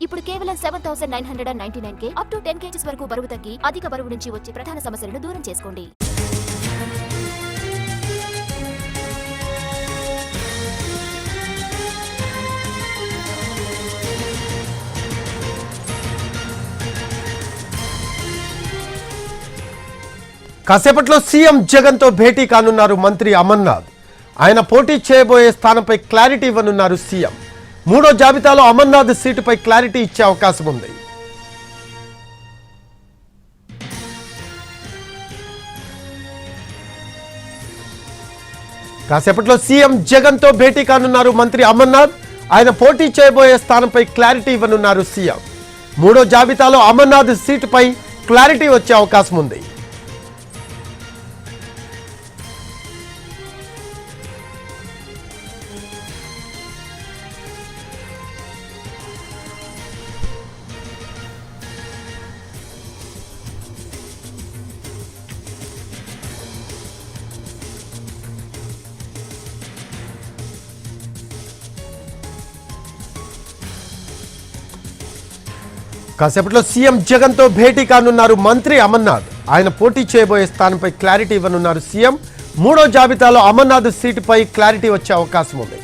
ఇప్పుడు కేవలం 7,999 up to 10 kgs వరకు బరువు తగ్గి అధిక బరువు నుంచి వచ్చే ప్రధాన సమస్యలను దూరం చేసుకోండి. కాసేపట్లో సీఎం జగన్ తో భేటీ కానున్నారు మంత్రి అమర్నాథ్. ఆయన పోటీ చేయబోయే స్థానంపై క్లారిటీ ఇవ్వనున్నారు సీఎం. మూడో జాబితాలో అమర్నాథ్ సీటుపై క్లారిటీ ఇచ్చే అవకాశం ఉంది. కాసేపట్లో సీఎం జగన్ తో భేటీ కానున్నారు మంత్రి అమర్నాథ్. ఆయన పోటీ చేయబోయే స్థానంపై క్లారిటీ ఇవ్వనున్నారు సీఎం. మూడో జాబితాలో అమర్నాథ్ సీటుపై క్లారిటీ వచ్చే అవకాశం ఉంది. కాసేపట్లో సీఎం జగన్ తో భేటీ కానున్నారు మంత్రి అమర్నాథ్. ఆయన పోటీ చేయబోయే స్థానంపై క్లారిటీ ఇవ్వనున్నారు సీఎం. మూడో జాబితాలో అమర్నాథ్ సీటుపై క్లారిటీ వచ్చే అవకాశం ఉంది.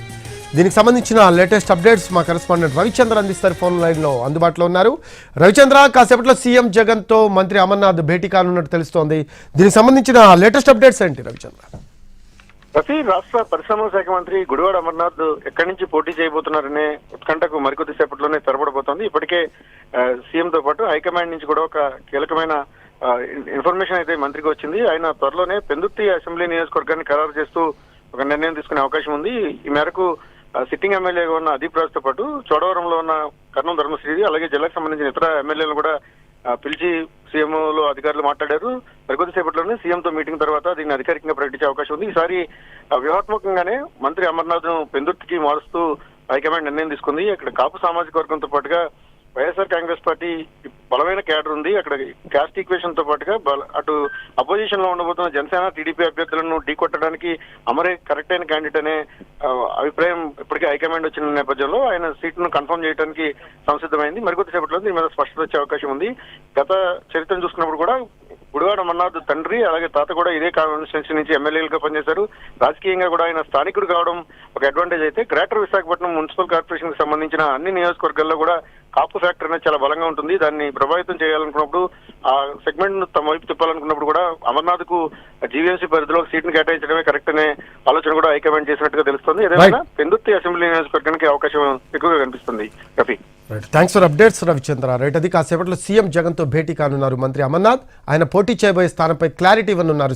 దీనికి సంబంధించిన లేటెస్ట్ అప్డేట్స్ మా కరెస్పాండెంట్ రవిచంద్ర అందిస్తారు. ఫోన్ లైన్ లో అందుబాటులో ఉన్నారు. రవిచంద్ర, కాసేపట్లో సీఎం జగన్ తో మంత్రి అమర్నాథ్ భేటీ కానున్నట్టు తెలుస్తోంది. దీనికి సంబంధించిన లేటెస్ట్ అప్డేట్స్ ఏంటి రవిచంద్ర? రఫీ, రాష్ట్ర పరిశ్రమల శాఖ మంత్రి గుడివాడ అమర్నాథ్ ఎక్కడి నుంచి పోటీ చేయబోతున్నారనే ఉత్కంఠకు మరికొద్ది సేపట్లోనే తెరపడబోతోంది. ఇప్పటికే సీఎం తో పాటు హైకమాండ్ నుంచి కూడా ఒక కీలకమైన ఇన్ఫర్మేషన్ అయితే మంత్రికి వచ్చింది. ఆయన త్వరలోనే పెందుర్తి అసెంబ్లీ నియోజకవర్గాన్ని ఖరారు చేస్తూ ఒక నిర్ణయం తీసుకునే అవకాశం ఉంది. ఈ మేరకు సిట్టింగ్ ఎమ్మెల్యేగా ఉన్న అదీప్ రాజ్తో పాటు చోడవరంలో ఉన్న కర్ణం ధర్మశ్రీది, అలాగే జిల్లాకు సంబంధించిన ఇతర ఎమ్మెల్యేలను కూడా పిలిచి సీఎంలో అధికారులు మాట్లాడారు. మరికొద్దిసేపట్లోనే సీఎంతో మీటింగ్ తర్వాత దీన్ని అధికారికంగా ప్రకటించే అవకాశం ఉంది. ఈసారి వ్యూహాత్మకంగానే మంత్రి అమర్నాథ్ ను పెందుర్తికి మారుస్తూ హైకమాండ్ నిర్ణయం తీసుకుంది. అక్కడ కాపు సామాజిక వర్గంతో పాటుగా వైఎస్ఆర్ కాంగ్రెస్ పార్టీ బలమైన క్యాడర్ ఉంది. అక్కడ క్యాస్ట్ ఈక్వేషన్ తో పాటుగా అటు అపోజిషన్ లో ఉండబోతున్న జనసేన, టీడీపీ అభ్యర్థులను ఢీకొట్టడానికి అమరే కరెక్ట్ అయిన క్యాండిడేట్ అనే అభిప్రాయం ఇప్పటికే హైకమాండ్ వచ్చిన నేపథ్యంలో ఆయన సీట్ను కన్ఫర్మ్ చేయడానికి సంసిద్ధమైంది. మరికొద్దిసేపట్లో దీని మీద స్పష్టత వచ్చే అవకాశం ఉంది. గత చరిత్రను చూసుకున్నప్పుడు కూడా గుడివాడ అమర్నాథ్ తండ్రి అలాగే తాత కూడా ఇదే కాన్స్టిట్యున్సీ నుంచి ఎమ్మెల్యేలుగా పనిచేశారు. రాజకీయంగా కూడా ఆయన స్థానికుడు కావడం ఒక అడ్వాంటేజ్ అయితే, గ్రేటర్ విశాఖపట్నం మున్సిపల్ కార్పొరేషన్ కి సంబంధించిన అన్ని నియోజకవర్గాల్లో కూడా కాపు ఫ్యాక్టర్ అనేది చాలా బలంగా ఉంటుంది. దాన్ని ప్రభావితం చేయాలనుకున్నప్పుడు, ఆ సెగ్మెంట్ ను తమ వైపు తిప్పాలనుకున్నప్పుడు కూడా అమర్నాథ్ కు జీవీఎంసీ పరిధిలో సీట్ను కేటాయించడమే కరెక్ట్ అనే ఆలోచన కూడా హైకమాండ్ చేసినట్టుగా తెలుస్తుంది. ఏదైనా పెందుర్తి అసెంబ్లీ నియోజకవర్గానికి అవకాశం ఎక్కువగా కనిపిస్తుంది. Rafi, thanks for updates Ravichandra. Right, అది కాసేపట్లో సీఎం జగన్ తో భేటీ కానున్నారు మంత్రి అమర్నాథ్. ఆయన పోటీ చేయబోయే స్థానంపై క్లారిటీ ఇవ్వనున్నారు.